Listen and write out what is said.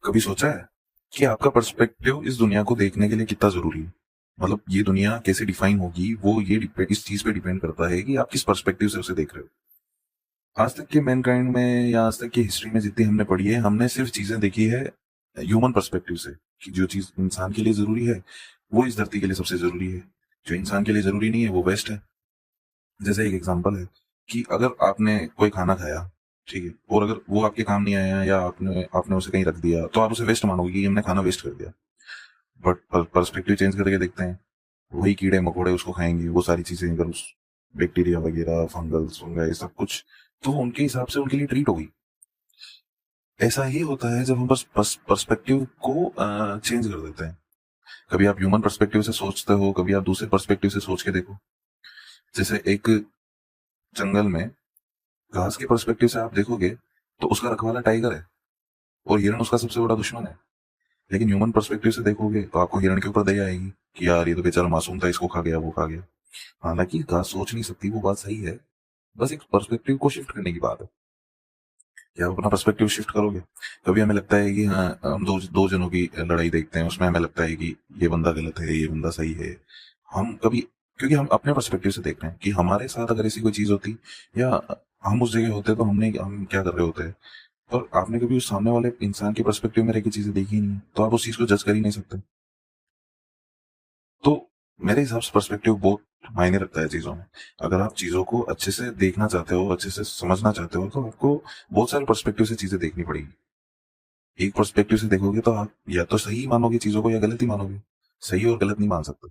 कभी सोचा है कि आपका पर्सपेक्टिव इस दुनिया को देखने के लिए कितना जरूरी है? मतलब ये दुनिया कैसे डिफाइन होगी, वो इस चीज पे डिपेंड करता है कि आप किस पर्सपेक्टिव से उसे देख रहे हो। आज तक के मैनकाइंड में या आज तक की हिस्ट्री में जितनी हमने पढ़ी है, हमने सिर्फ चीजें देखी है ह्यूमन पर्सपेक्टिव से, कि जो चीज इंसान के लिए जरूरी है वो इस धरती के लिए सबसे जरूरी है, जो इंसान के लिए जरूरी नहीं है वो वेस्ट है। जैसे एक एग्जांपल है कि अगर आपने कोई खाना खाया, ठीक है, और अगर वो आपके काम नहीं आया या आपने आपने उसे कहीं रख दिया तो आप उसे वेस्ट मानोगे कि हमने खाना वेस्ट कर दिया। बट पर्सपेक्टिव चेंज करके देखते हैं, वही कीड़े मकोड़े उसको खाएंगे, वो सारी चीजें अगर उस बैक्टीरिया वगैरह फंगल्स फंगाई सब कुछ, तो वो उनके हिसाब से उनके लिए ट्रीट होगी। ऐसा ही होता है जब हम बस पर्सपेक्टिव को चेंज कर देते हैं। कभी आप ह्यूमन पर्सपेक्टिव से सोचते हो, कभी आप दूसरे पर्सपेक्टिव से सोच के देखो। जैसे एक जंगल में घास के पर्सपेक्टिव से आप देखोगे तो उसका रखवाला टाइगर है और हिरण उसका सबसे बड़ा दुश्मन है। लेकिन ह्यूमन पर्सपेक्टिव से देखोगे तो आपको हिरण के ऊपर दया आएगी कि यार ये तो बेचारा मासूम था, इसको खा गया वो खा गया। हालांकि घास सोच नहीं सकती, वो बात सही है। बस एक पर्सपेक्टिव को शिफ्ट करने की बात है कि आप अपना पर्सपेक्टिव शिफ्ट करोगे। कभी हमें लगता है कि हाँ, हम दो दो जनों की लड़ाई देखते हैं, उसमें हमें लगता है कि ये बंदा गलत है ये बंदा सही है। हम कभी, क्योंकि हम अपने पर्सपेक्टिव से देख रहे हैं कि हमारे साथ अगर ऐसी कोई चीज होती या हम उस जगह होते तो हम क्या कर रहे होते। पर आपने कभी उस सामने वाले इंसान के पर्सपेक्टिव में रह के चीजें देखी ही नहीं, तो आप उस चीज को जज कर ही नहीं सकते। तो मेरे हिसाब से पर्सपेक्टिव बहुत मायने रखता है चीजों में। अगर आप चीजों को अच्छे से देखना चाहते हो, अच्छे से समझना चाहते हो, तो आपको बहुत सारे पर्सपेक्टिव से चीजें देखनी पड़ेगी। एक पर्सपेक्टिव से देखोगे तो आप या तो सही मानोगे चीजों को या गलत ही मानोगे। सही और गलत नहीं मान सकते।